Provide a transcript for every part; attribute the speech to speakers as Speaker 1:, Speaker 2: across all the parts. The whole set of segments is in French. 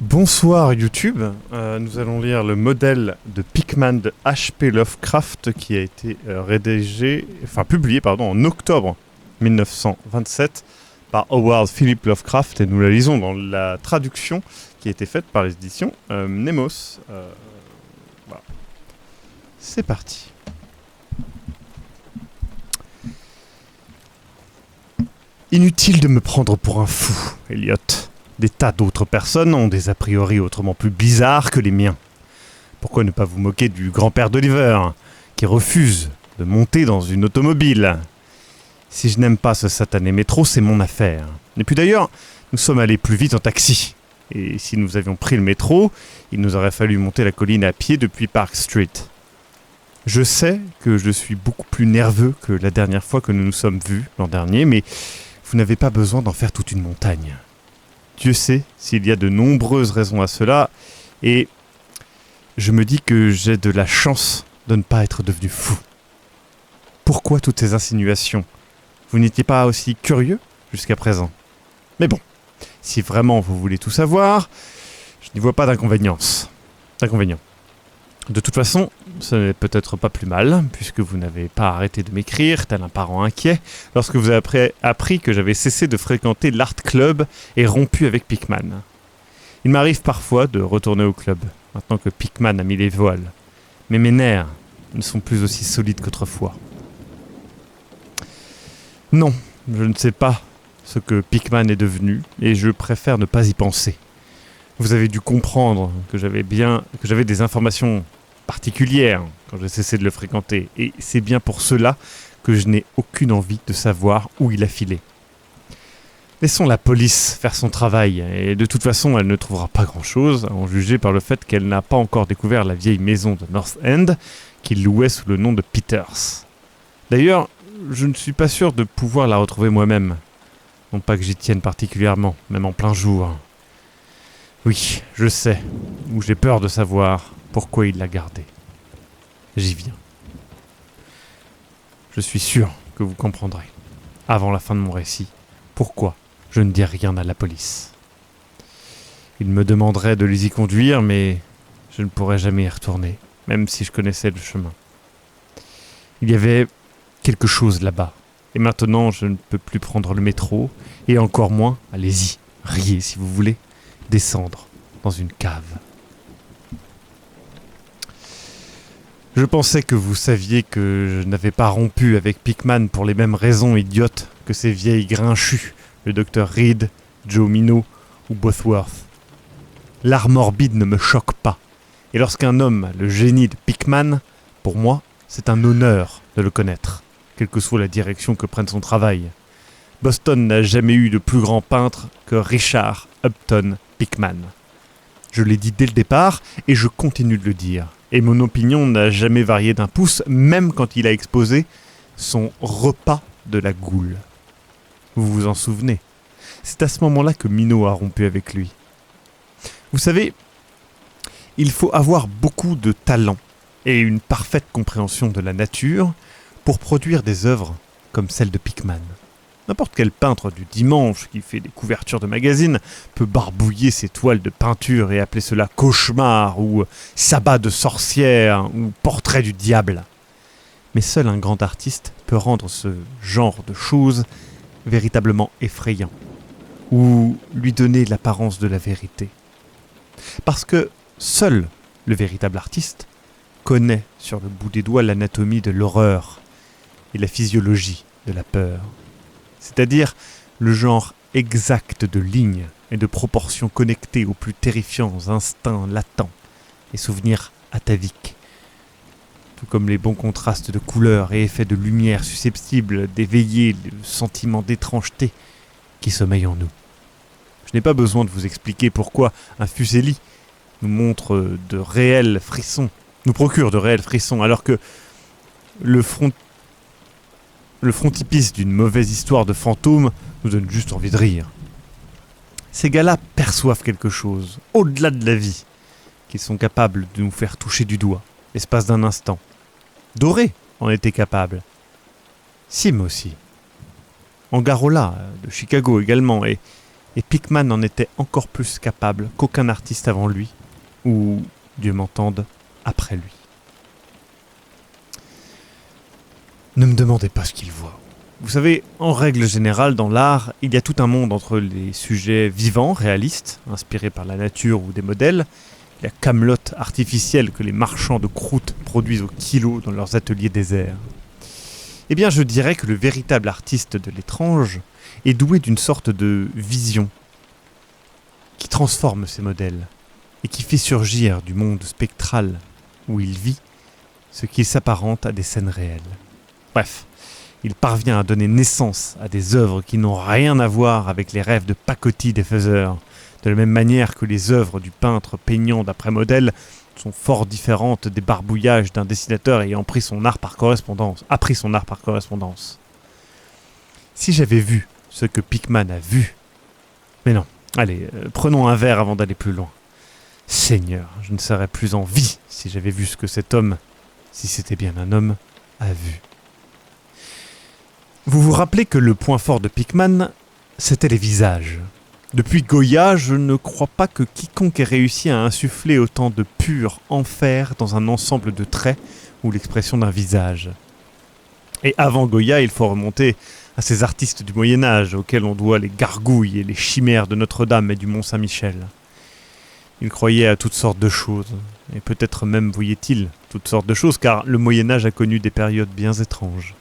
Speaker 1: Bonsoir YouTube, nous allons lire le modèle de Pickman de H.P. Lovecraft qui a été publié en octobre 1927 par Howard Philip Lovecraft et nous la lisons dans la traduction qui a été faite par les éditions Nemos. Voilà. C'est parti. Inutile de me prendre pour un fou, Elliot. Des tas d'autres personnes ont des a priori autrement plus bizarres que les miens. Pourquoi ne pas vous moquer du grand-père d'Oliver, qui refuse de monter dans une automobile? Si je n'aime pas ce satané métro, c'est mon affaire. Et puis d'ailleurs, nous sommes allés plus vite en taxi. Et si nous avions pris le métro, il nous aurait fallu monter la colline à pied depuis Park Street. Je sais que je suis beaucoup plus nerveux que la dernière fois que nous nous sommes vus, l'an dernier, mais vous n'avez pas besoin d'en faire toute une montagne. Dieu sait s'il y a de nombreuses raisons à cela, et je me dis que j'ai de la chance de ne pas être devenu fou. Pourquoi toutes ces insinuations? Vous n'étiez pas aussi curieux jusqu'à présent? Mais bon, si vraiment vous voulez tout savoir, je n'y vois pas d'inconvénient. De toute façon, ce n'est peut-être pas plus mal, puisque vous n'avez pas arrêté de m'écrire, tel un parent inquiet, lorsque vous avez appris que j'avais cessé de fréquenter l'Art Club et rompu avec Pickman. Il m'arrive parfois de retourner au club, maintenant que Pickman a mis les voiles, mais mes nerfs ne sont plus aussi solides qu'autrefois. Non, je ne sais pas ce que Pickman est devenu, et je préfère ne pas y penser. Vous avez dû comprendre que j'avais des informations particulières quand j'ai cessé de le fréquenter, et c'est bien pour cela que je n'ai aucune envie de savoir où il a filé. Laissons la police faire son travail, et de toute façon elle ne trouvera pas grand-chose, à en juger par le fait qu'elle n'a pas encore découvert la vieille maison de North End qu'il louait sous le nom de Peters. D'ailleurs, je ne suis pas sûr de pouvoir la retrouver moi-même. Non pas que j'y tienne particulièrement, même en plein jour. Oui, je sais, ou j'ai peur de savoir pourquoi il l'a gardée. J'y viens. Je suis sûr que vous comprendrez, avant la fin de mon récit, pourquoi je ne dis rien à la police. Il me demanderait de les y conduire, mais je ne pourrais jamais y retourner, même si je connaissais le chemin. Il y avait quelque chose là-bas, et maintenant je ne peux plus prendre le métro, et encore moins, allez-y, riez si vous voulez, descendre dans une cave. Je pensais que vous saviez que je n'avais pas rompu avec Pickman pour les mêmes raisons idiotes que ces vieilles grinchus, le docteur Reed, Joe Minot ou Bothworth. L'art morbide ne me choque pas, et lorsqu'un homme a le génie de Pickman, pour moi, c'est un honneur de le connaître, quelle que soit la direction que prenne son travail. Boston n'a jamais eu de plus grand peintre que Richard Upton Pickman. Je l'ai dit dès le départ et je continue de le dire. Et mon opinion n'a jamais varié d'un pouce, même quand il a exposé son repas de la goule. Vous vous en souvenez? C'est à ce moment-là que Minot a rompu avec lui. Vous savez, il faut avoir beaucoup de talent et une parfaite compréhension de la nature pour produire des œuvres comme celle de Pickman. N'importe quel peintre du dimanche qui fait des couvertures de magazines peut barbouiller ses toiles de peinture et appeler cela cauchemar ou sabbat de sorcière ou portrait du diable. Mais seul un grand artiste peut rendre ce genre de choses véritablement effrayant ou lui donner l'apparence de la vérité. Parce que seul le véritable artiste connaît sur le bout des doigts l'anatomie de l'horreur et la physiologie de la peur. C'est-à-dire le genre exact de lignes et de proportions connectées aux plus terrifiants instincts latents et souvenirs ataviques, tout comme les bons contrastes de couleurs et effets de lumière susceptibles d'éveiller le sentiment d'étrangeté qui sommeille en nous. Je n'ai pas besoin de vous expliquer pourquoi un Fuseli nous procure de réels frissons, alors que le frontispice d'une mauvaise histoire de fantôme nous donne juste envie de rire. Ces gars-là perçoivent quelque chose, au-delà de la vie, qu'ils sont capables de nous faire toucher du doigt, l'espace d'un instant. Doré en était capable. Sim aussi. Angarola, de Chicago également, et et Pickman en était encore plus capable qu'aucun artiste avant lui, ou, Dieu m'entende, après lui. Ne me demandez pas ce qu'il voit. Vous savez, en règle générale, dans l'art, il y a tout un monde entre les sujets vivants, réalistes, inspirés par la nature ou des modèles, la camelote artificielle que les marchands de croûte produisent au kilo dans leurs ateliers déserts. Eh bien, je dirais que le véritable artiste de l'étrange est doué d'une sorte de vision qui transforme ces modèles et qui fait surgir du monde spectral où il vit ce qui s'apparente à des scènes réelles. Bref, il parvient à donner naissance à des œuvres qui n'ont rien à voir avec les rêves de pacotille des faiseurs, de la même manière que les œuvres du peintre peignant d'après modèle sont fort différentes des barbouillages d'un dessinateur ayant appris son art par correspondance. Si j'avais vu ce que Pickman a vu... Mais non, allez, prenons un verre avant d'aller plus loin. Seigneur, je ne serais plus en vie si j'avais vu ce que cet homme, si c'était bien un homme, a vu. Vous vous rappelez que le point fort de Pickman, c'était les visages. Depuis Goya, je ne crois pas que quiconque ait réussi à insuffler autant de pur enfer dans un ensemble de traits ou l'expression d'un visage. Et avant Goya, il faut remonter à ces artistes du Moyen-Âge auxquels on doit les gargouilles et les chimères de Notre-Dame et du Mont-Saint-Michel. Ils croyaient à toutes sortes de choses, et peut-être même voyaient-ils toutes sortes de choses, car le Moyen-Âge a connu des périodes bien étranges.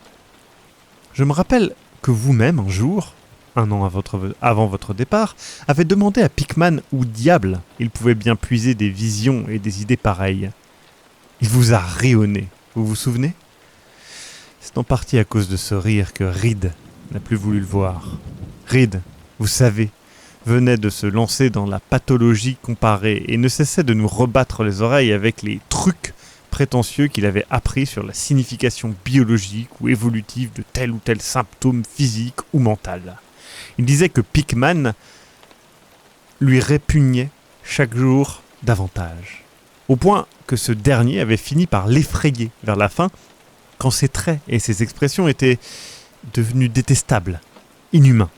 Speaker 1: Je me rappelle que vous-même, un jour, un an avant votre départ, avez demandé à Pickman où diable il pouvait bien puiser des visions et des idées pareilles. Il vous a rayonné, vous vous souvenez ? C'est en partie à cause de ce rire que Reed n'a plus voulu le voir. Reed, vous savez, venait de se lancer dans la pathologie comparée et ne cessait de nous rebattre les oreilles avec les trucs prétentieux qu'il avait appris sur la signification biologique ou évolutive de tel ou tel symptôme physique ou mental. Il disait que Pickman lui répugnait chaque jour davantage, au point que ce dernier avait fini par l'effrayer vers la fin, quand ses traits et ses expressions étaient devenus détestables, inhumains.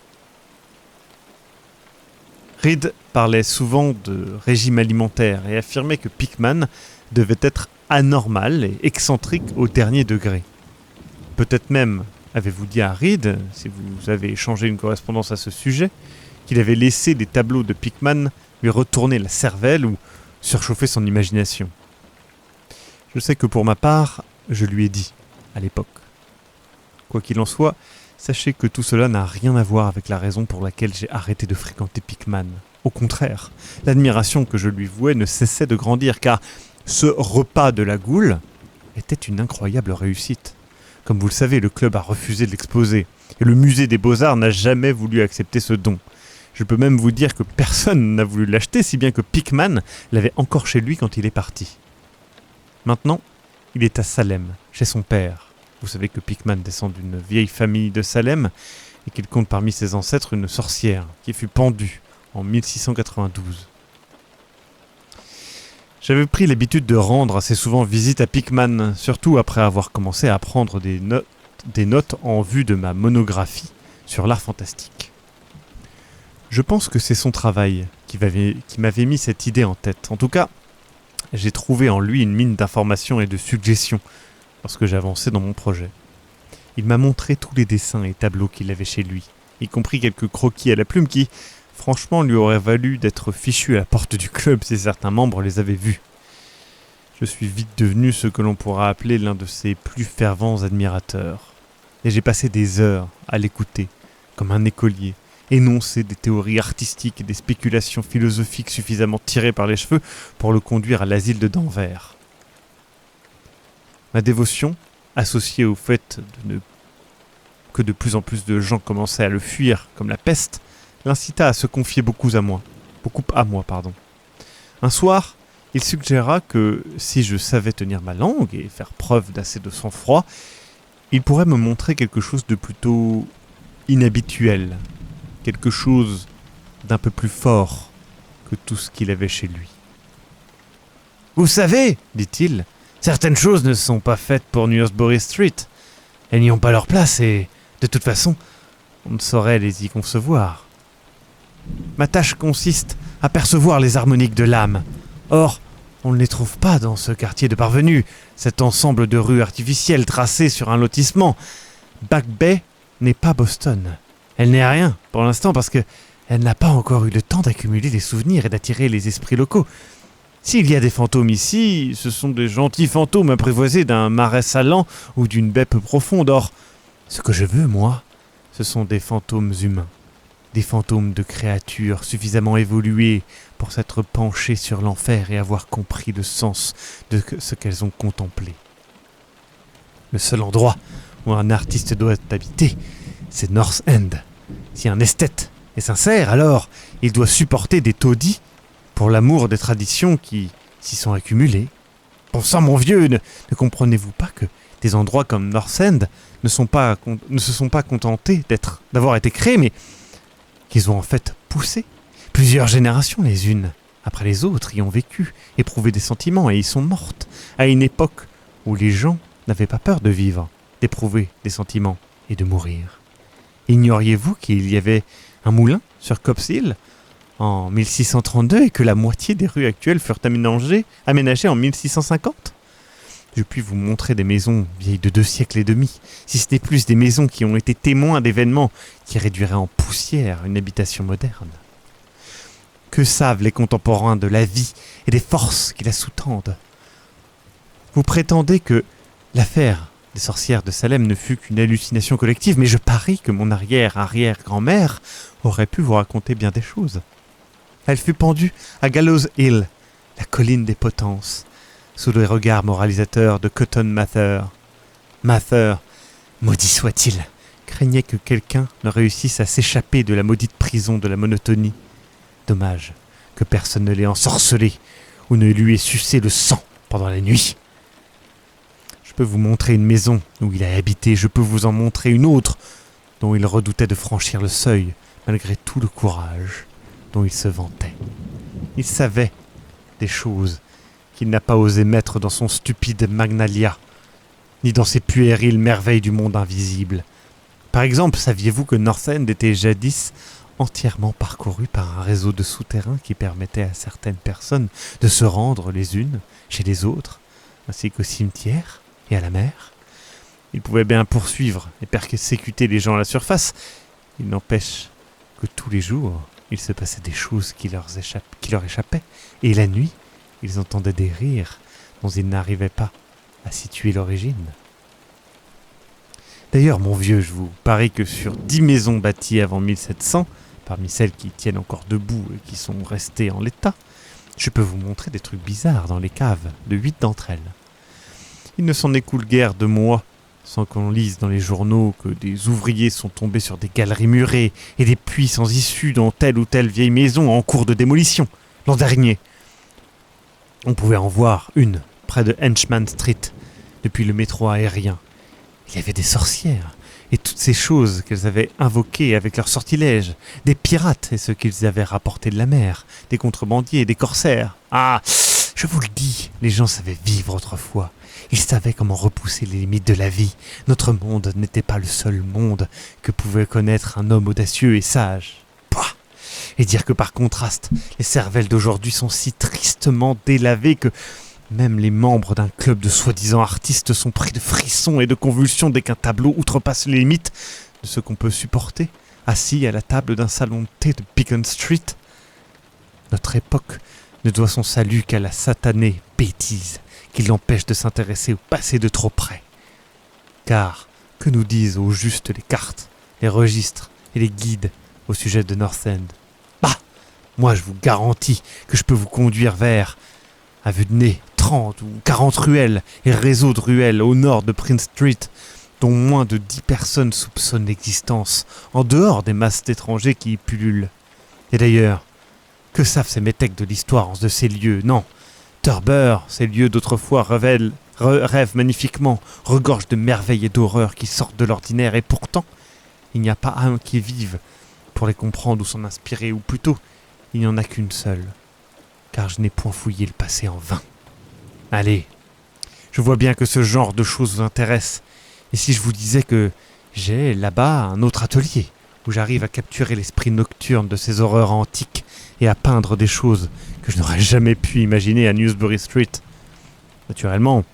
Speaker 1: Reed parlait souvent de régime alimentaire et affirmait que Pickman devait être anormal et excentrique au dernier degré. Peut-être même avez-vous dit à Reed, si vous avez échangé une correspondance à ce sujet, qu'il avait laissé des tableaux de Pickman lui retourner la cervelle ou surchauffer son imagination. Je sais que pour ma part, je lui ai dit, à l'époque. Quoi qu'il en soit, sachez que tout cela n'a rien à voir avec la raison pour laquelle j'ai arrêté de fréquenter Pickman. Au contraire, l'admiration que je lui vouais ne cessait de grandir, car ce repas de la goule était une incroyable réussite. Comme vous le savez, le club a refusé de l'exposer, et le musée des Beaux-Arts n'a jamais voulu accepter ce don. Je peux même vous dire que personne n'a voulu l'acheter, si bien que Pickman l'avait encore chez lui quand il est parti. Maintenant, il est à Salem, chez son père. Vous savez que Pickman descend d'une vieille famille de Salem, et qu'il compte parmi ses ancêtres une sorcière, qui fut pendue en 1692. J'avais pris l'habitude de rendre assez souvent visite à Pickman, surtout après avoir commencé à prendre des notes en vue de ma monographie sur l'art fantastique. Je pense que c'est son travail qui m'avait mis cette idée en tête. En tout cas, j'ai trouvé en lui une mine d'informations et de suggestions lorsque j'avançais dans mon projet. Il m'a montré tous les dessins et tableaux qu'il avait chez lui, y compris quelques croquis à la plume qui, franchement, lui auraient valu d'être fichu à la porte du club si certains membres les avaient vus. Je suis vite devenu ce que l'on pourra appeler l'un de ses plus fervents admirateurs. Et j'ai passé des heures à l'écouter, comme un écolier, énoncer des théories artistiques et des spéculations philosophiques suffisamment tirées par les cheveux pour le conduire à l'asile de Denver. Ma dévotion, associée au fait que de plus en plus de gens commençaient à le fuir comme la peste, l'incita à se confier beaucoup à moi. Un soir, il suggéra que si je savais tenir ma langue et faire preuve d'assez de sang-froid, il pourrait me montrer quelque chose de plutôt inhabituel, quelque chose d'un peu plus fort que tout ce qu'il avait chez lui. « Vous savez, dit-il, certaines choses ne sont pas faites pour Newsbury Street. Elles n'y ont pas leur place et, de toute façon, on ne saurait les y concevoir. » Ma tâche consiste à percevoir les harmoniques de l'âme. Or, on ne les trouve pas dans ce quartier de parvenus, cet ensemble de rues artificielles tracées sur un lotissement. Back Bay n'est pas Boston. Elle n'est rien pour l'instant parce que elle n'a pas encore eu le temps d'accumuler des souvenirs et d'attirer les esprits locaux. S'il y a des fantômes ici, ce sont de gentils fantômes apprivoisés d'un marais salant ou d'une baie peu profonde. Or, ce que je veux, moi, ce sont des fantômes humains. Des fantômes de créatures suffisamment évoluées pour s'être penchées sur l'enfer et avoir compris le sens de ce qu'elles ont contemplé. Le seul endroit où un artiste doit habiter, c'est North End. Si un esthète est sincère, alors il doit supporter des taudis pour l'amour des traditions qui s'y sont accumulées. Bon sang, mon vieux, ne comprenez-vous pas que des endroits comme North End ne se sont pas contentés d'avoir été créés, mais qu'ils ont en fait poussé. Plusieurs générations les unes après les autres y ont vécu, éprouvé des sentiments et y sont mortes, à une époque où les gens n'avaient pas peur de vivre, d'éprouver des sentiments et de mourir. Ignoriez-vous qu'il y avait un moulin sur Copp's Hill en 1632 et que la moitié des rues actuelles furent aménagées en 1650 ? Je puis vous montrer des maisons vieilles de 2 siècles et demi, si ce n'est plus des maisons qui ont été témoins d'événements qui réduiraient en poussière une habitation moderne. Que savent les contemporains de la vie et des forces qui la sous-tendent ? Vous prétendez que l'affaire des sorcières de Salem ne fut qu'une hallucination collective, mais je parie que mon arrière-arrière-grand-mère aurait pu vous raconter bien des choses. Elle fut pendue à Gallows Hill, la colline des potences, sous le regard moralisateur de Cotton Mather. Mather, maudit soit-il, craignait que quelqu'un ne réussisse à s'échapper de la maudite prison de la monotonie. Dommage que personne ne l'ait ensorcelé ou ne lui ait sucé le sang pendant la nuit. Je peux vous montrer une maison où il a habité, je peux vous en montrer une autre dont il redoutait de franchir le seuil, malgré tout le courage dont il se vantait. Il savait des choses qu'il n'a pas osé mettre dans son stupide Magnalia, ni dans ses puériles merveilles du monde invisible. Par exemple, saviez-vous que North End était jadis entièrement parcouru par un réseau de souterrains qui permettait à certaines personnes de se rendre les unes chez les autres, ainsi qu'au cimetière et à la mer? Ils pouvaient bien poursuivre et persécuter les gens à la surface. Il n'empêche que tous les jours, il se passait des choses qui leur échappaient, et la nuit, ils entendaient des rires dont ils n'arrivaient pas à situer l'origine. D'ailleurs, mon vieux, je vous parie que sur 10 maisons bâties avant 1700, parmi celles qui tiennent encore debout et qui sont restées en l'état, je peux vous montrer des trucs bizarres dans les caves de 8 d'entre elles. Il ne s'en écoule guère de mois sans qu'on lise dans les journaux que des ouvriers sont tombés sur des galeries murées et des puits sans issue dans telle ou telle vieille maison en cours de démolition. L'an dernier, on pouvait en voir une près de Henchman Street, depuis le métro aérien. Il y avait des sorcières, et toutes ces choses qu'elles avaient invoquées avec leurs sortilèges, des pirates et ceux qu'ils avaient rapportés de la mer, des contrebandiers, des corsaires. Ah, je vous le dis, les gens savaient vivre autrefois. Ils savaient comment repousser les limites de la vie. Notre monde n'était pas le seul monde que pouvait connaître un homme audacieux et sage. Pouah ! Et dire que par contraste, les cervelles d'aujourd'hui sont si tristement délavées que même les membres d'un club de soi-disant artistes sont pris de frissons et de convulsions dès qu'un tableau outrepasse les limites de ce qu'on peut supporter, assis à la table d'un salon de thé de Beacon Street. Notre époque ne doit son salut qu'à la satanée bêtise qui l'empêche de s'intéresser au passé de trop près. Car, que nous disent au juste les cartes, les registres et les guides au sujet de North End? Bah, moi je vous garantis que je peux vous conduire vers, à vue de nez, 30 ou 40 ruelles et réseaux de ruelles au nord de Prince Street, dont moins de 10 personnes soupçonnent l'existence, en dehors des masses d'étrangers qui y pullulent. Et d'ailleurs, que savent ces métèques de l'histoire de ces lieux? Non, Turber, ces lieux d'autrefois rêvent magnifiquement, regorgent de merveilles et d'horreurs qui sortent de l'ordinaire, et pourtant, il n'y a pas un qui vive pour les comprendre ou s'en inspirer, ou plutôt, il n'y en a qu'une seule, car je n'ai point fouillé le passé en vain. Allez, je vois bien que ce genre de choses vous intéresse, et si je vous disais que j'ai là-bas un autre atelier, où j'arrive à capturer l'esprit nocturne de ces horreurs antiques et à peindre des choses que je n'aurais jamais pu imaginer à Newsbury Street. Naturellement,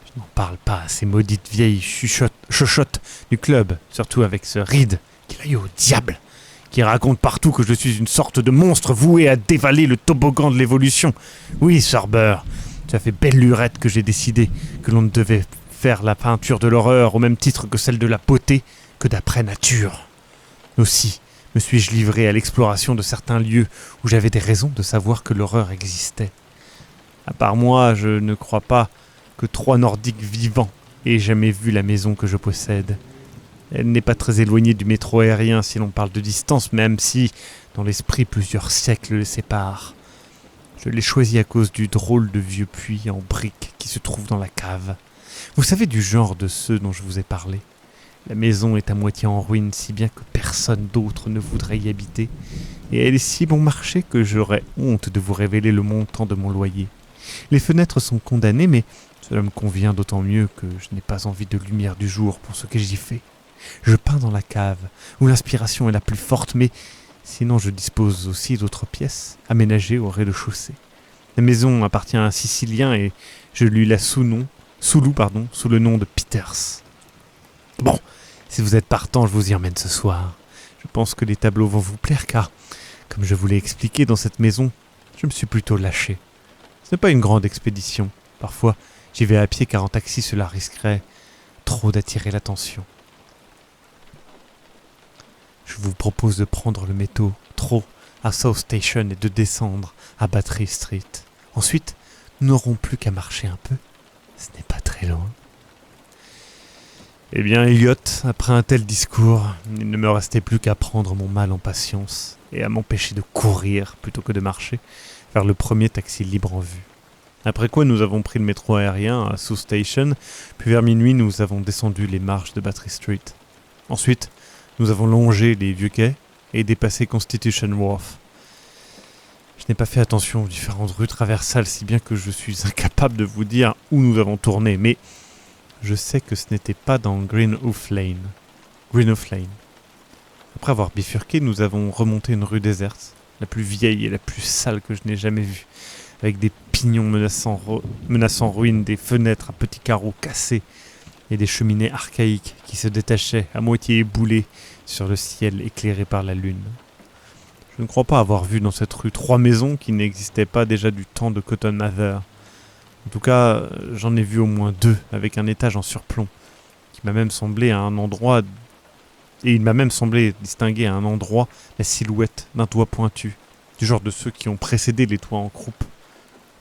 Speaker 1: je n'en parle pas à ces maudites vieilles chochottes du club, surtout avec ce Reed qui l'a eu au diable, qui raconte partout que je suis une sorte de monstre voué à dévaler le toboggan de l'évolution. Oui, Sir Burr, tu as fait belle lurette que j'ai décidé que l'on ne devait faire la peinture de l'horreur au même titre que celle de la beauté, que d'après nature. Aussi me suis-je livré à l'exploration de certains lieux où j'avais des raisons de savoir que l'horreur existait. À part moi, je ne crois pas que 3 Nordiques vivants aient jamais vu la maison que je possède. Elle n'est pas très éloignée du métro aérien si l'on parle de distance, même si, dans l'esprit, plusieurs siècles le séparent. Je l'ai choisi à cause du drôle de vieux puits en briques qui se trouve dans la cave. Vous savez, du genre de ceux dont je vous ai parlé. La maison est à moitié en ruine, si bien que personne d'autre ne voudrait y habiter, et elle est si bon marché que j'aurais honte de vous révéler le montant de mon loyer. Les fenêtres sont condamnées, mais cela me convient d'autant mieux que je n'ai pas envie de lumière du jour pour ce que j'y fais. Je peins dans la cave, où l'inspiration est la plus forte, mais sinon je dispose aussi d'autres pièces, aménagées au rez-de-chaussée. La maison appartient à un Sicilien et je lui la sous le nom de Peters. Bon, si vous êtes partant, je vous y emmène ce soir. Je pense que les tableaux vont vous plaire car, comme je vous l'ai expliqué, dans cette maison, je me suis plutôt lâché. Ce n'est pas une grande expédition. Parfois, j'y vais à pied car en taxi cela risquerait trop d'attirer l'attention. Je vous propose de prendre le métro à South Station et de descendre à Battery Street. Ensuite, nous n'aurons plus qu'à marcher un peu. Ce n'est pas très loin. Eh bien, Elliot, après un tel discours, il ne me restait plus qu'à prendre mon mal en patience et à m'empêcher de courir plutôt que de marcher vers le premier taxi libre en vue. Après quoi, nous avons pris le métro aérien à South Station, puis vers minuit, nous avons descendu les marches de Battery Street. Ensuite, nous avons longé les vieux quais et dépassé Constitution Wharf. Je n'ai pas fait attention aux différentes rues traversales, si bien que je suis incapable de vous dire où nous avons tourné, mais je sais que ce n'était pas dans Greenhoff Lane. Après avoir bifurqué, nous avons remonté une rue déserte, la plus vieille et la plus sale que je n'ai jamais vue, avec des pignons menaçant ruine, des fenêtres à petits carreaux cassés et des cheminées archaïques qui se détachaient à moitié éboulées sur le ciel éclairé par la lune. Je ne crois pas avoir vu dans cette rue 3 maisons qui n'existaient pas déjà du temps de Cotton Mather. En tout cas, j'en ai vu au moins 2 avec un étage en surplomb, qui m'a même semblé à un endroit, et il m'a même semblé distinguer à un endroit la silhouette d'un toit pointu, du genre de ceux qui ont précédé les toits en croupe.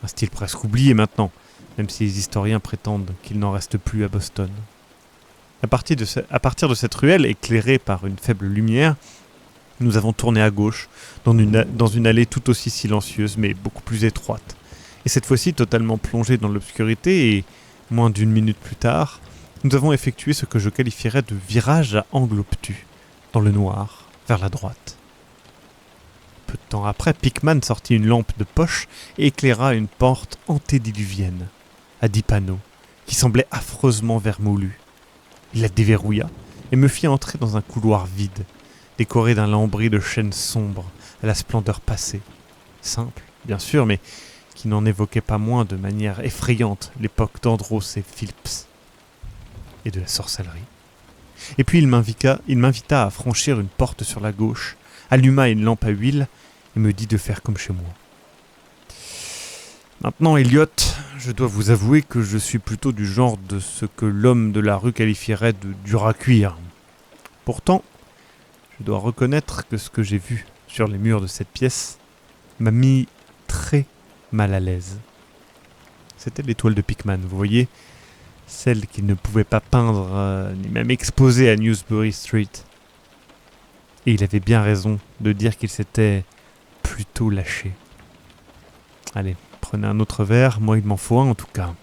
Speaker 1: Un style presque oublié maintenant, même si les historiens prétendent qu'il n'en reste plus à Boston. À partir de cette ruelle éclairée par une faible lumière, nous avons tourné à gauche, dans une allée tout aussi silencieuse, mais beaucoup plus étroite. Et cette fois-ci totalement plongée dans l'obscurité, et moins d'1 minute plus tard, nous avons effectué ce que je qualifierais de virage à angle obtus, dans le noir, vers la droite. Peu de temps après, Pickman sortit une lampe de poche et éclaira une porte antédiluvienne, à 10 panneaux, qui semblait affreusement vermoulue. Il la déverrouilla et me fit entrer dans un couloir vide, décoré d'un lambris de chêne sombre à la splendeur passée. Simple, bien sûr, mais qui n'en évoquait pas moins de manière effrayante l'époque d'Andros et Phillips et de la sorcellerie. Et puis il m'invita à franchir une porte sur la gauche, alluma une lampe à huile et me dit de faire comme chez moi. Maintenant, Elliot, je dois vous avouer que je suis plutôt du genre de ce que l'homme de la rue qualifierait de dur à cuire. Pourtant, je dois reconnaître que ce que j'ai vu sur les murs de cette pièce m'a mis très mal à l'aise. C'était l'étoile de Pickman, vous voyez, celle qu'il ne pouvait pas peindre ni même exposer à Newsbury Street. Et il avait bien raison de dire qu'il s'était plutôt lâché. Allez, prenez un autre verre, moi il m'en faut un en tout cas.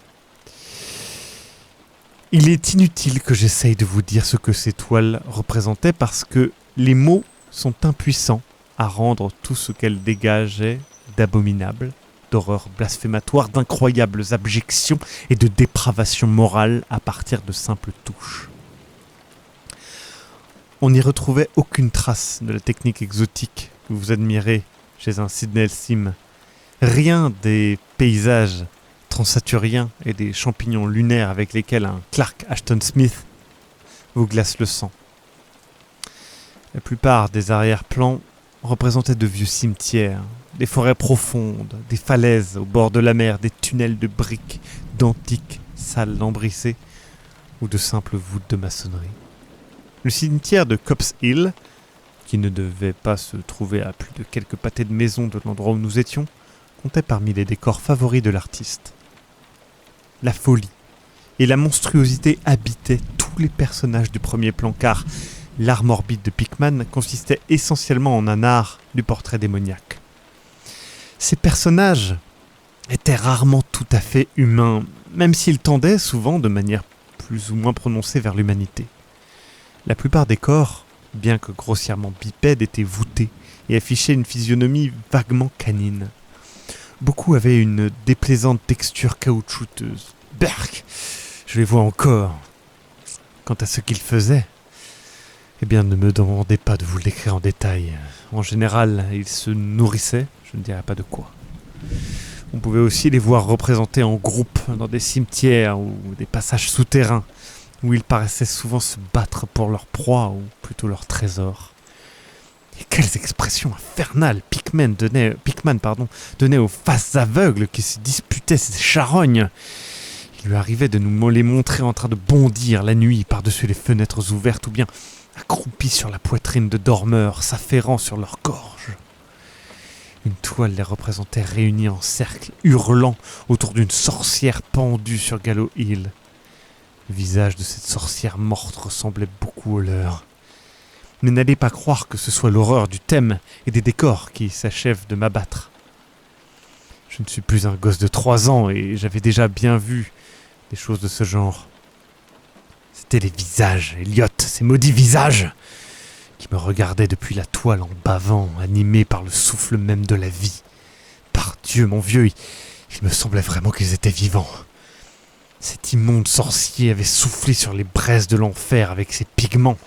Speaker 1: Il est inutile que j'essaye de vous dire ce que ces toiles représentaient parce que les mots sont impuissants à rendre tout ce qu'elles dégageaient d'abominable, d'horreurs blasphématoires, d'incroyables abjections et de dépravation morale à partir de simples touches. On n'y retrouvait aucune trace de la technique exotique que vous admirez chez un Sidney Sim. Rien des paysages transsaturiens et des champignons lunaires avec lesquels un Clark Ashton Smith vous glace le sang. La plupart des arrière-plans représentaient de vieux cimetières, des forêts profondes, des falaises au bord de la mer, des tunnels de briques, d'antiques salles lambrissées ou de simples voûtes de maçonnerie. Le cimetière de Copp's Hill, qui ne devait pas se trouver à plus de quelques pâtés de maison de l'endroit où nous étions, comptait parmi les décors favoris de l'artiste. La folie et la monstruosité habitaient tous les personnages du premier plan, car l'art morbide de Pickman consistait essentiellement en un art du portrait démoniaque. Ces personnages étaient rarement tout à fait humains, même s'ils tendaient souvent de manière plus ou moins prononcée vers l'humanité. La plupart des corps, bien que grossièrement bipèdes, étaient voûtés et affichaient une physionomie vaguement canine. Beaucoup avaient une déplaisante texture caoutchouteuse. Berk, je les vois encore. Quant à ce qu'ils faisaient, eh bien, ne me demandez pas de vous l'écrire en détail. En général, ils se nourrissaient, je ne dirais pas de quoi. On pouvait aussi les voir représentés en groupe dans des cimetières ou des passages souterrains, où ils paraissaient souvent se battre pour leur proie ou plutôt leur trésor. Et quelles expressions infernales Pickman donnait aux faces aveugles qui se disputaient ces charognes. Il lui arrivait de nous les montrer en train de bondir la nuit par-dessus les fenêtres ouvertes ou bien accroupis sur la poitrine de dormeurs, s'affairant sur leur gorge. Une toile les représentait réunis en cercle, hurlant autour d'une sorcière pendue sur Gallows Hill. Le visage de cette sorcière morte ressemblait beaucoup au leur. Mais n'allez pas croire que ce soit l'horreur du thème et des décors qui s'achèvent de m'abattre. Je ne suis plus un gosse de 3 ans et j'avais déjà bien vu des choses de ce genre. C'était les visages, Elliot, ces maudits visages, qui me regardaient depuis la toile en bavant, animés par le souffle même de la vie. Par Dieu, mon vieux, il me semblait vraiment qu'ils étaient vivants. Cet immonde sorcier avait soufflé sur les braises de l'enfer avec ses pigments.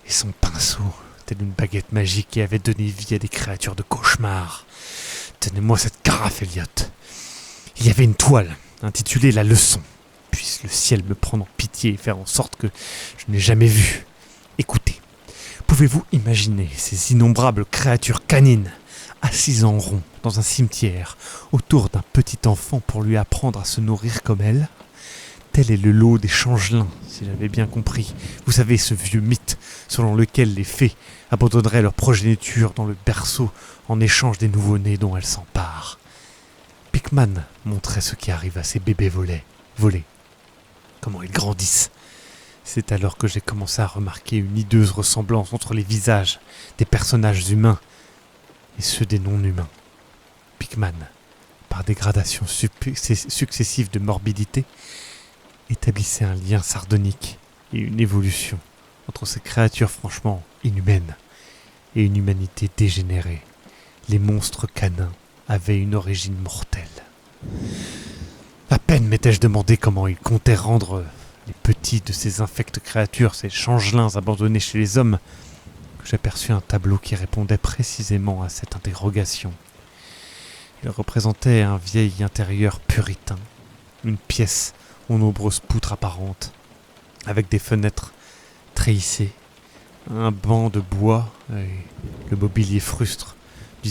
Speaker 1: Et son pinceau, telle une baguette magique qui avait donné vie à des créatures de cauchemar. Tenez-moi cette carafe, Elliot. Il y avait une toile, intitulée La Leçon. Puisse le ciel me prendre en pitié et faire en sorte que je n'ai jamais vu. Écoutez, pouvez-vous imaginer ces innombrables créatures canines, assises en rond dans un cimetière, autour d'un petit enfant pour lui apprendre à se nourrir comme elle ? Tel est le lot des changelins, si j'avais bien compris. Vous savez, ce vieux mythe selon lequel les fées abandonneraient leur progéniture dans le berceau en échange des nouveau-nés dont elles s'emparent. Pickman montrait ce qui arrive à ces bébés volés. Comment ils grandissent. C'est alors que j'ai commencé à remarquer une hideuse ressemblance entre les visages des personnages humains et ceux des non-humains. Pickman, par des gradations successives de morbidité, établissait un lien sardonique et une évolution entre ces créatures franchement inhumaines et une humanité dégénérée. Les monstres canins avaient une origine mortelle. À peine m'étais-je demandé comment ils comptaient rendre les petits de ces infectes créatures, ces changelins abandonnés chez les hommes, que j'aperçus un tableau qui répondait précisément à cette interrogation. Il représentait un vieil intérieur puritain, une pièce aux nombreuses poutres apparentes, avec des fenêtres treillissées, un banc de bois et le mobilier frustre du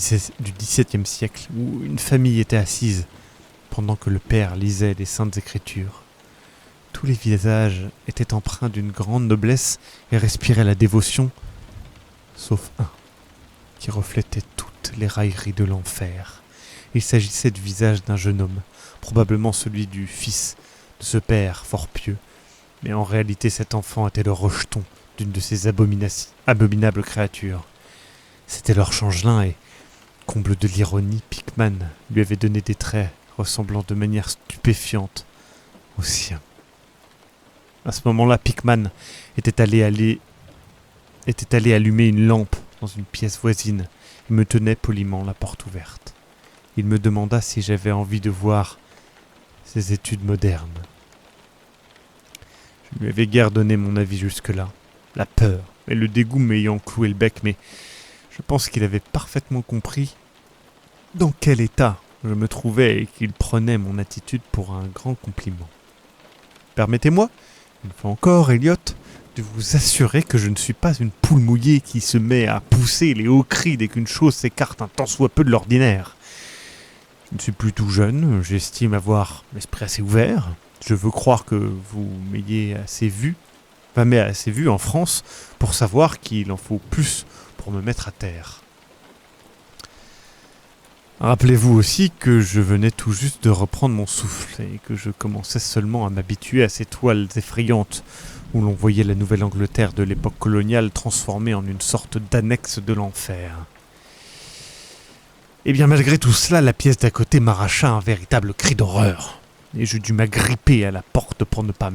Speaker 1: XVIIe siècle, où une famille était assise pendant que le père lisait les Saintes Écritures. Tous les visages étaient empreints d'une grande noblesse et respiraient la dévotion, sauf un, qui reflétait toutes les railleries de l'enfer. Il s'agissait du visage d'un jeune homme, probablement celui du fils de ce père fort pieux, mais en réalité cet enfant était le rejeton d'une de ces abominables créatures. C'était leur changelin et, comble de l'ironie, Pickman lui avait donné des traits ressemblant de manière stupéfiante aux siens. À ce moment-là, Pickman était allé allumer une lampe dans une pièce voisine et me tenait poliment la porte ouverte. Il me demanda si j'avais envie de voir ses études modernes. Je ne lui avais guère donné mon avis jusque-là. La peur et le dégoût m'ayant cloué le bec, mais je pense qu'il avait parfaitement compris dans quel état je me trouvais et qu'il prenait mon attitude pour un grand compliment. Permettez-moi, une fois encore, Elliot, de vous assurer que je ne suis pas une poule mouillée qui se met à pousser les hauts cris dès qu'une chose s'écarte un tant soit peu de l'ordinaire. Je ne suis plus tout jeune, j'estime avoir l'esprit assez ouvert. Je veux croire que vous m'ayez assez vu en France pour savoir qu'il en faut plus pour me mettre à terre. Rappelez-vous aussi que je venais tout juste de reprendre mon souffle et que je commençais seulement à m'habituer à ces toiles effrayantes où l'on voyait la Nouvelle-Angleterre de l'époque coloniale transformée en une sorte d'annexe de l'enfer. Et bien malgré tout cela, la pièce d'à côté m'arracha un véritable cri d'horreur et je dus m'agripper à la porte pour ne pas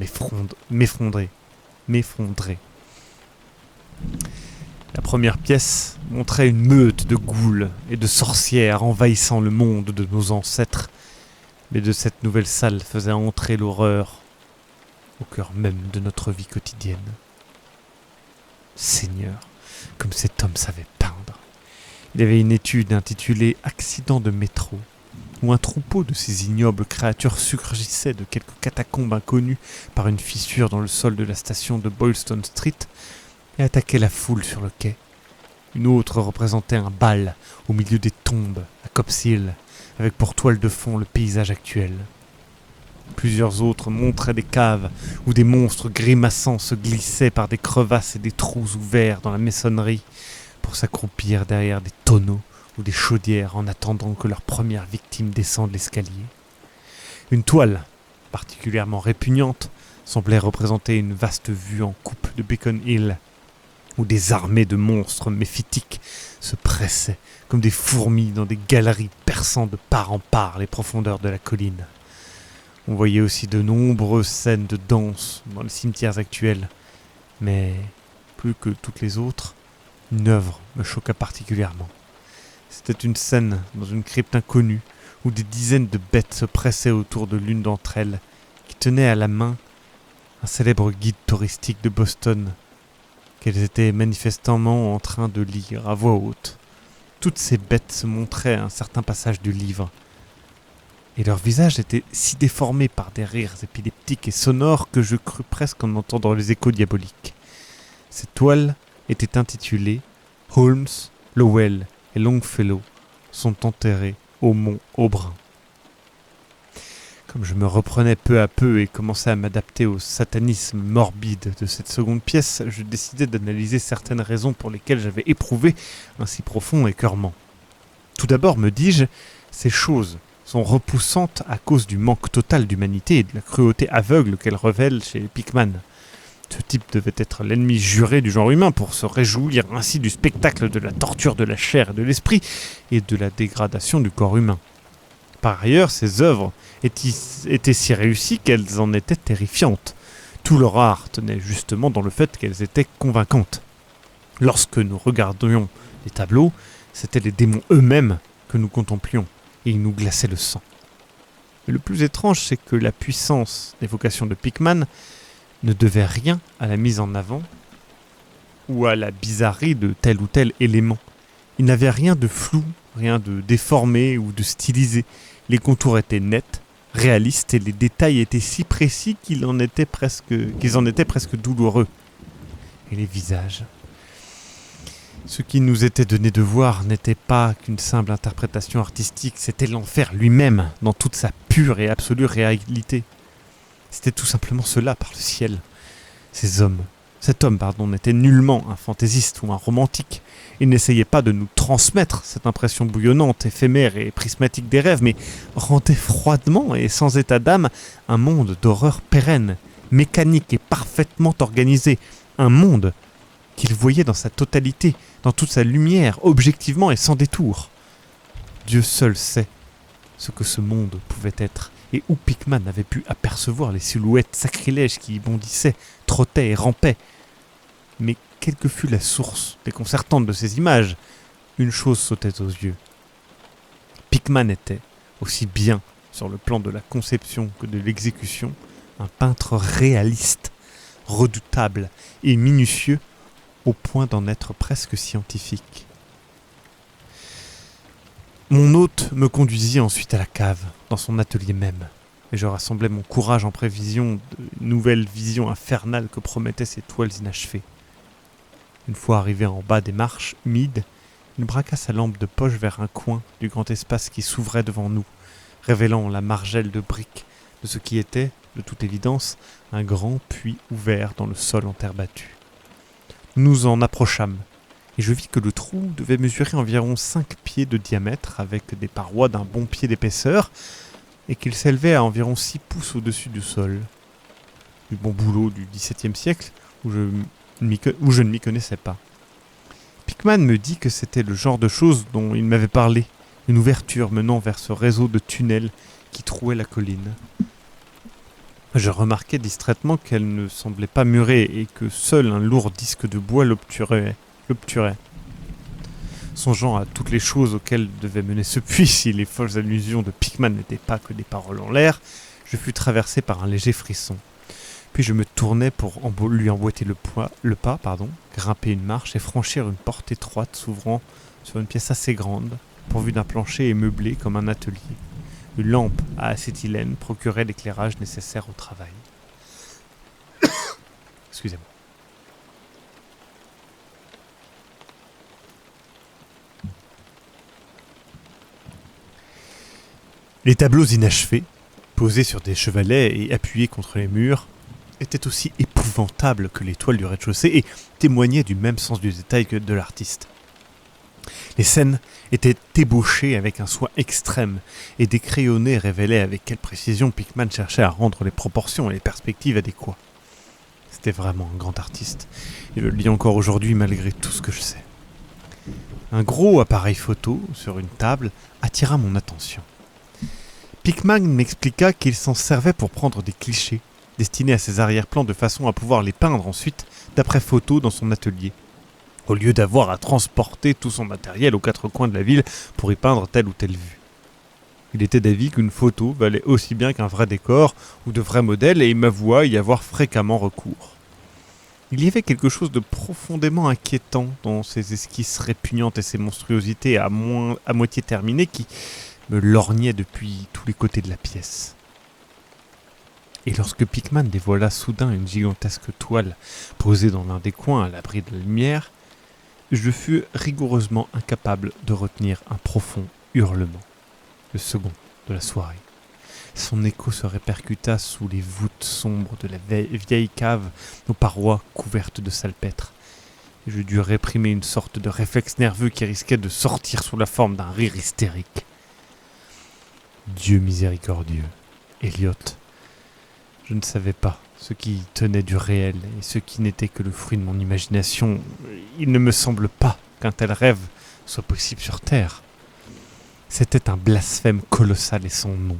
Speaker 1: m'effondrer. La première pièce montrait une meute de ghouls et de sorcières envahissant le monde de nos ancêtres, mais de cette nouvelle salle faisait entrer l'horreur au cœur même de notre vie quotidienne. Seigneur, comme cet homme savait peindre. Il y avait une étude intitulée « Accident de métro », où un troupeau de ces ignobles créatures surgissait de quelques catacombes inconnues par une fissure dans le sol de la station de Boylston Street et attaquait la foule sur le quai. Une autre représentait un bal au milieu des tombes à Copp's Hill, avec pour toile de fond le paysage actuel. Plusieurs autres montraient des caves où des monstres grimaçants se glissaient par des crevasses et des trous ouverts dans la maçonnerie pour s'accroupir derrière des tonneaux ou des chaudières en attendant que leur première victime descende l'escalier. Une toile, particulièrement répugnante, semblait représenter une vaste vue en coupe de Beacon Hill, où des armées de monstres méphitiques se pressaient comme des fourmis dans des galeries perçant de part en part les profondeurs de la colline. On voyait aussi de nombreuses scènes de danse dans les cimetières actuels, mais plus que toutes les autres, une œuvre me choqua particulièrement. C'était une scène dans une crypte inconnue où des dizaines de bêtes se pressaient autour de l'une d'entre elles, qui tenait à la main un célèbre guide touristique de Boston, qu'elles étaient manifestement en train de lire à voix haute. Toutes ces bêtes se montraient à un certain passage du livre, et leurs visages étaient si déformés par des rires épileptiques et sonores que je crus presque en entendre les échos diaboliques. Cette toile était intitulée « Holmes, Lowell et Longfellow sont enterrés au mont Aubrun ». Comme je me reprenais peu à peu et commençais à m'adapter au satanisme morbide de cette seconde pièce, je décidai d'analyser certaines raisons pour lesquelles j'avais éprouvé un si profond écœurement. Tout d'abord, me dis-je, ces choses sont repoussantes à cause du manque total d'humanité et de la cruauté aveugle qu'elles révèlent chez Pickman. Ce type devait être l'ennemi juré du genre humain pour se réjouir ainsi du spectacle de la torture de la chair et de l'esprit et de la dégradation du corps humain. Par ailleurs, ces œuvres étaient si réussies qu'elles en étaient terrifiantes. Tout leur art tenait justement dans le fait qu'elles étaient convaincantes. Lorsque nous regardions les tableaux, c'étaient les démons eux-mêmes que nous contemplions, et ils nous glaçaient le sang. Mais le plus étrange, c'est que la puissance d'évocation de Pickman ne devait rien à la mise en avant ou à la bizarrerie de tel ou tel élément. Il n'avait rien de flou, rien de déformé ou de stylisé. Les contours étaient nets, réalistes et les détails étaient si précis qu'ils en étaient presque douloureux. Et les visages. Ce qui nous était donné de voir n'était pas qu'une simple interprétation artistique, c'était l'enfer lui-même dans toute sa pure et absolue réalité. C'était tout simplement cela par le ciel. Cet homme, n'était nullement un fantaisiste ou un romantique. Il n'essayait pas de nous transmettre cette impression bouillonnante, éphémère et prismatique des rêves, mais rendait froidement et sans état d'âme un monde d'horreur pérenne, mécanique et parfaitement organisé. Un monde qu'il voyait dans sa totalité, dans toute sa lumière, objectivement et sans détour. Dieu seul sait ce que ce monde pouvait être, et où Pickman avait pu apercevoir les silhouettes sacrilèges qui y bondissaient, trottaient et rampaient. Mais quelle que fût la source déconcertante de ces images, une chose sautait aux yeux. Pickman était, aussi bien sur le plan de la conception que de l'exécution, un peintre réaliste, redoutable et minutieux, au point d'en être presque scientifique. Mon hôte me conduisit ensuite à la cave, dans son atelier même, et je rassemblais mon courage en prévision de nouvelles visions infernales que promettaient ces toiles inachevées. Une fois arrivé en bas des marches humides, il braqua sa lampe de poche vers un coin du grand espace qui s'ouvrait devant nous, révélant la margelle de briques de ce qui était, de toute évidence, un grand puits ouvert dans le sol en terre battue. Nous en approchâmes, et je vis que le trou devait mesurer environ 5 pieds de diamètre avec des parois d'un bon pied d'épaisseur, et qu'il s'élevait à environ 6 pouces au-dessus du sol. Du bon boulot du XVIIe siècle, où je ne m'y connaissais pas. Pickman me dit que c'était le genre de chose dont il m'avait parlé, une ouverture menant vers ce réseau de tunnels qui trouait la colline. Je remarquai distraitement qu'elle ne semblait pas murée et que seul un lourd disque de bois l'obturait. Songeant à toutes les choses auxquelles devait mener ce puits si les folles allusions de Pickman n'étaient pas que des paroles en l'air, je fus traversé par un léger frisson. Puis je me tournai pour lui emboîter le pas, grimper une marche et franchir une porte étroite s'ouvrant sur une pièce assez grande, pourvue d'un plancher et meublée comme un atelier. Une lampe à acétylène procurait l'éclairage nécessaire au travail. Excusez-moi. Les tableaux inachevés, posés sur des chevalets et appuyés contre les murs, étaient aussi épouvantables que les toiles du rez-de-chaussée et témoignaient du même sens du détail que de l'artiste. Les scènes étaient ébauchées avec un soin extrême et des crayonnés révélaient avec quelle précision Pickman cherchait à rendre les proportions et les perspectives adéquats. C'était vraiment un grand artiste, et je le dis encore aujourd'hui malgré tout ce que je sais. Un gros appareil photo sur une table attira mon attention. Pickman m'expliqua qu'il s'en servait pour prendre des clichés destinés à ses arrière-plans de façon à pouvoir les peindre ensuite d'après photo dans son atelier, au lieu d'avoir à transporter tout son matériel aux 4 coins de la ville pour y peindre telle ou telle vue. Il était d'avis qu'une photo valait aussi bien qu'un vrai décor ou de vrais modèles et il m'avoua y avoir fréquemment recours. Il y avait quelque chose de profondément inquiétant dans ces esquisses répugnantes et ces monstruosités à moitié terminées qui me lorgnaient depuis tous les côtés de la pièce. Et lorsque Pickman dévoila soudain une gigantesque toile posée dans l'un des coins à l'abri de la lumière, je fus rigoureusement incapable de retenir un profond hurlement, le second de la soirée. Son écho se répercuta sous les voûtes sombres de la vieille cave aux parois couvertes de salpêtre. Je dus réprimer une sorte de réflexe nerveux qui risquait de sortir sous la forme d'un rire hystérique. Dieu miséricordieux, Elliot. Je ne savais pas ce qui tenait du réel et ce qui n'était que le fruit de mon imagination. Il ne me semble pas qu'un tel rêve soit possible sur Terre. C'était un blasphème colossal et sans nom,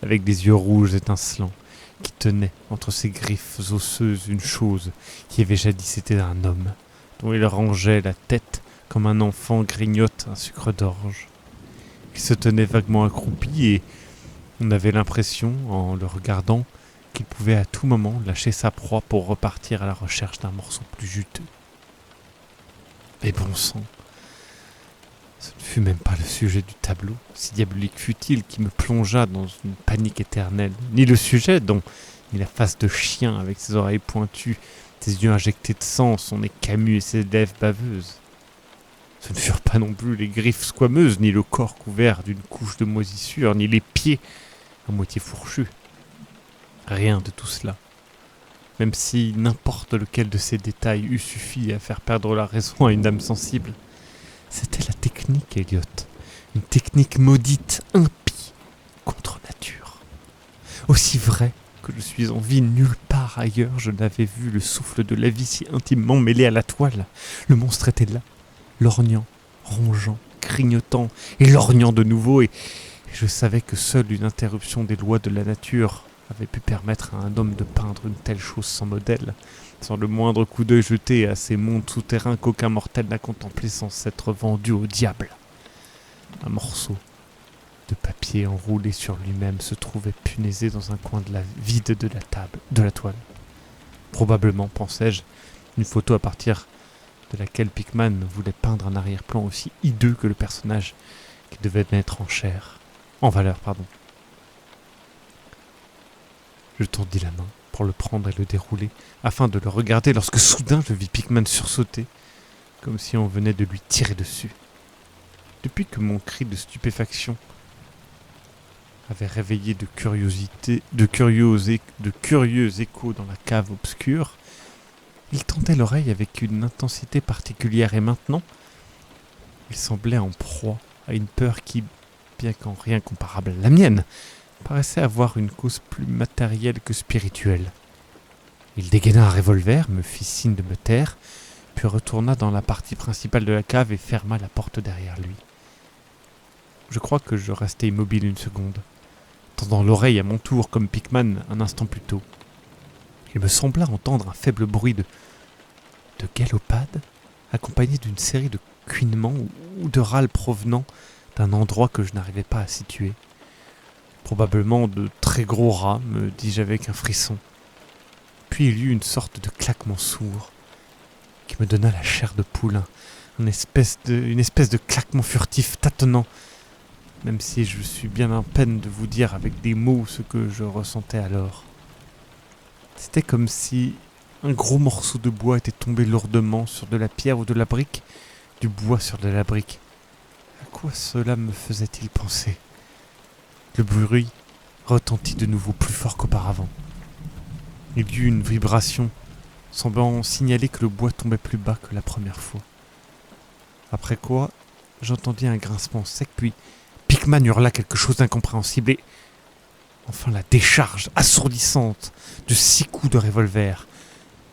Speaker 1: avec des yeux rouges étincelants, qui tenait entre ses griffes osseuses une chose qui avait jadis été un homme, dont il rangeait la tête comme un enfant grignote un sucre d'orge. Il se tenait vaguement accroupi et on avait l'impression, en le regardant, qu'il pouvait à tout moment lâcher sa proie pour repartir à la recherche d'un morceau plus juteux. Mais bon sang, ce ne fut même pas le sujet du tableau, si diabolique fut-il, qui me plongea dans une panique éternelle, ni le sujet dont, ni la face de chien avec ses oreilles pointues, ses yeux injectés de sang, son nez camus et ses lèvres baveuses. Ce ne furent pas non plus les griffes squameuses, ni le corps couvert d'une couche de moisissure, ni les pieds à moitié fourchus. Rien de tout cela, même si n'importe lequel de ces détails eût suffi à faire perdre la raison à une âme sensible. C'était la technique, Elliot, une technique maudite, impie, contre nature. Aussi vrai que je suis en vie, nulle part ailleurs je n'avais vu le souffle de la vie si intimement mêlé à la toile. Le monstre était là, lorgnant, rongeant, grignotant et lorgnant de nouveau, et je savais que seule une interruption des lois de la nature avait pu permettre à un homme de peindre une telle chose sans modèle, sans le moindre coup d'œil jeté à ces mondes souterrains qu'aucun mortel n'a contemplé sans s'être vendu au diable. Un morceau de papier enroulé sur lui-même se trouvait punaisé dans un coin vide de la toile. Probablement, pensai-je, une photo à partir de laquelle Pickman voulait peindre un arrière-plan aussi hideux que le personnage qui devait mettre en valeur. Je tendis la main pour le prendre et le dérouler, afin de le regarder lorsque soudain je vis Pickman sursauter, comme si on venait de lui tirer dessus. Depuis que mon cri de stupéfaction avait réveillé de curieux échos dans la cave obscure, il tendait l'oreille avec une intensité particulière et maintenant, il semblait en proie à une peur qui, bien qu'en rien comparable à la mienne, paraissait avoir une cause plus matérielle que spirituelle. Il dégaina un revolver, me fit signe de me taire, puis retourna dans la partie principale de la cave et ferma la porte derrière lui. Je crois que je restai immobile une seconde, tendant l'oreille à mon tour comme Pickman un instant plus tôt. Il me sembla entendre un faible bruit de galopade, accompagné d'une série de couinements ou de râles provenant d'un endroit que je n'arrivais pas à situer. Probablement de très gros rats, me dis-je avec un frisson. Puis il y eut une sorte de claquement sourd qui me donna la chair de poule, une espèce de claquement furtif, tâtonnant, même si je suis bien en peine de vous dire avec des mots ce que je ressentais alors. C'était comme si un gros morceau de bois était tombé lourdement sur de la pierre ou de la brique, du bois sur de la brique. À quoi cela me faisait-il penser ? Le bruit retentit de nouveau plus fort qu'auparavant. Il y eut une vibration, semblant signaler que le bois tombait plus bas que la première fois. Après quoi, j'entendis un grincement sec, puis Pickman hurla quelque chose d'incompréhensible et enfin la décharge assourdissante de 6 coups de revolver,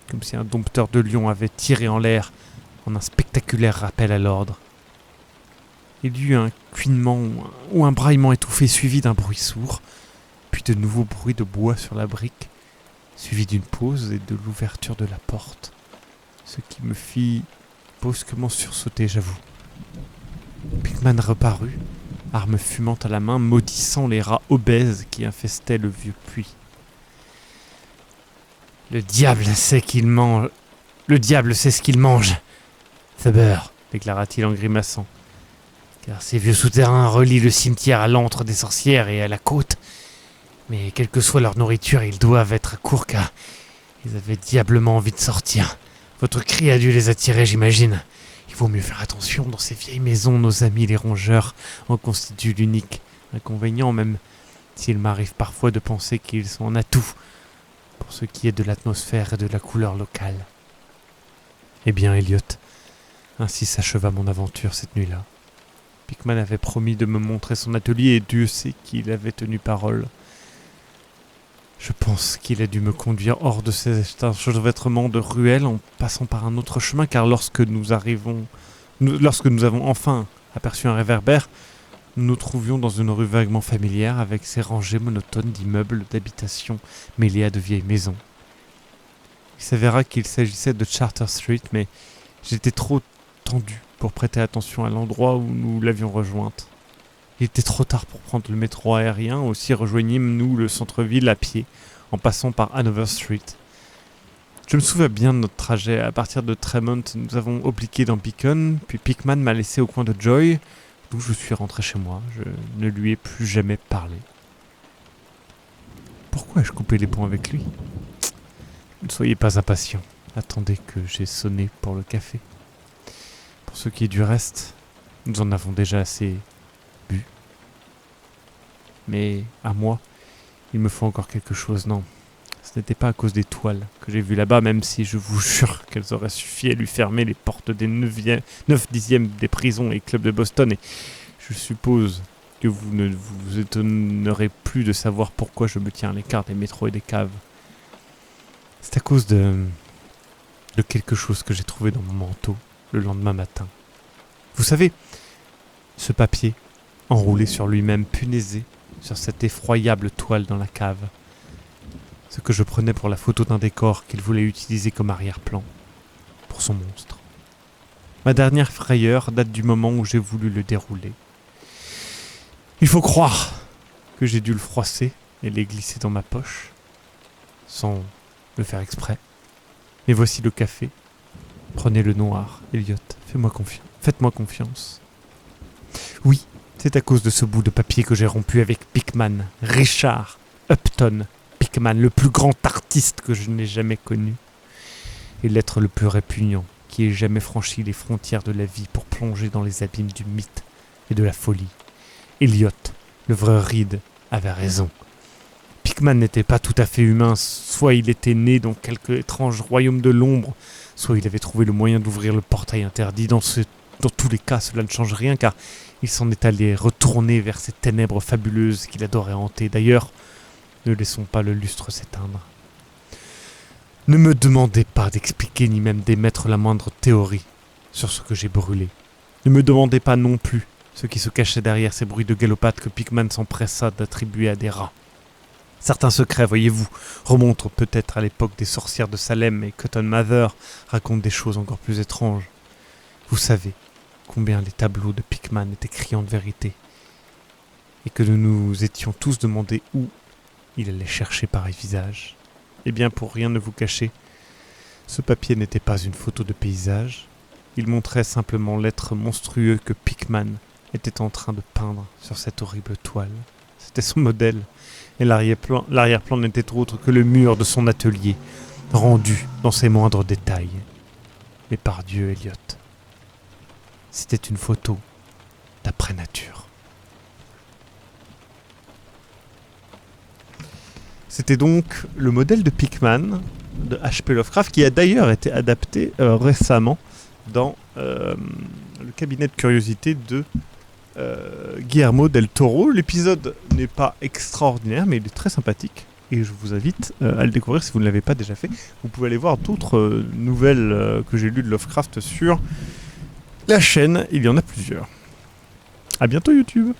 Speaker 1: comme si un dompteur de lion avait tiré en l'air en un spectaculaire rappel à l'ordre. Il y eut un couinement ou un braillement étouffé suivi d'un bruit sourd, puis de nouveaux bruits de bois sur la brique, suivi d'une pause et de l'ouverture de la porte, ce qui me fit brusquement sursauter, j'avoue. Pickman reparut, arme fumante à la main, maudissant les rats obèses qui infestaient le vieux puits. Le diable sait ce qu'il mange, Thubber, déclara-t-il en grimaçant. Car ces vieux souterrains relient le cimetière à l'antre des sorcières et à la côte. Mais quelle que soit leur nourriture, ils doivent être à court car ils avaient diablement envie de sortir. Votre cri a dû les attirer, j'imagine. Il vaut mieux faire attention, dans ces vieilles maisons, nos amis les rongeurs en constituent l'unique inconvénient, même s'il m'arrive parfois de penser qu'ils sont en atout pour ce qui est de l'atmosphère et de la couleur locale. Eh bien, Elliot, ainsi s'acheva mon aventure cette nuit-là. Pickman avait promis de me montrer son atelier et Dieu sait qu'il avait tenu parole. Je pense qu'il a dû me conduire hors de cet enchevêtrement de ruelles en passant par un autre chemin, car lorsque nous avons enfin aperçu un réverbère, nous nous trouvions dans une rue vaguement familière avec ses rangées monotones d'immeubles d'habitation mêlés à de vieilles maisons. Il s'avéra qu'il s'agissait de Charter Street, mais j'étais trop tendu pour prêter attention à l'endroit où nous l'avions rejointe. Il était trop tard pour prendre le métro aérien, aussi rejoignîmes-nous le centre-ville à pied, en passant par Hanover Street. Je me souviens bien de notre trajet. À partir de Tremont, nous avons obliqué dans Beacon, puis Pickman m'a laissé au coin de Joy, d'où je suis rentré chez moi. Je ne lui ai plus jamais parlé. Pourquoi ai-je coupé les ponts avec lui ? Ne soyez pas impatient. Attendez que j'ai sonné pour le café. Pour ce qui est du reste, nous en avons déjà assez bu. Mais à moi, il me faut encore quelque chose, non. Ce n'était pas à cause des toiles que j'ai vues là-bas, même si je vous jure qu'elles auraient suffi à lui fermer les portes des 9/10 des prisons et clubs de Boston. Et je suppose que vous ne vous étonnerez plus de savoir pourquoi je me tiens à l'écart des métros et des caves. C'est à cause de quelque chose que j'ai trouvé dans mon manteau le lendemain matin. Vous savez, ce papier, enroulé sur lui-même, punaisé sur cette effroyable toile dans la cave. Ce que je prenais pour la photo d'un décor qu'il voulait utiliser comme arrière-plan pour son monstre. Ma dernière frayeur date du moment où j'ai voulu le dérouler. Il faut croire que j'ai dû le froisser et les glisser dans ma poche, sans le faire exprès. Mais voici le café. Prenez le noir, Elliot. Faites-moi confiance. Oui, c'est à cause de ce bout de papier que j'ai rompu avec Pickman, Richard Upton Pickman, le plus grand artiste que je n'ai jamais connu. Et l'être le plus répugnant qui ait jamais franchi les frontières de la vie pour plonger dans les abîmes du mythe et de la folie. Elliot, le vrai Reed, avait raison. Pickman n'était pas tout à fait humain, soit il était né dans quelque étrange royaume de l'ombre, soit il avait trouvé le moyen d'ouvrir le portail interdit. Dans tous les cas, cela ne change rien, car il s'en est allé retourner vers ces ténèbres fabuleuses qu'il adorait hanter. D'ailleurs, ne laissons pas le lustre s'éteindre. Ne me demandez pas d'expliquer ni même d'émettre la moindre théorie sur ce que j'ai brûlé. Ne me demandez pas non plus ce qui se cachait derrière ces bruits de galopade que Pickman s'empressa d'attribuer à des rats. Certains secrets, voyez-vous, remontent peut-être à l'époque des sorcières de Salem, et Cotton Mather raconte des choses encore plus étranges. Vous savez combien les tableaux de Pickman étaient criants de vérité, et que nous nous étions tous demandé où il allait chercher pareil visage. Eh bien, pour rien ne vous cacher, ce papier n'était pas une photo de paysage. Il montrait simplement l'être monstrueux que Pickman était en train de peindre sur cette horrible toile. C'était son modèle, et l'arrière-plan n'était autre que le mur de son atelier, rendu dans ses moindres détails. Mais par Dieu, Elliot, c'était une photo d'après nature. C'était donc le modèle de Pickman de H.P. Lovecraft qui a d'ailleurs été adapté récemment dans le cabinet de curiosité de Guillermo del Toro. L'épisode n'est pas extraordinaire, mais il est très sympathique et je vous invite à le découvrir si vous ne l'avez pas déjà fait. Vous pouvez aller voir d'autres nouvelles que j'ai lues de Lovecraft sur la chaîne, il y en a plusieurs. À bientôt YouTube.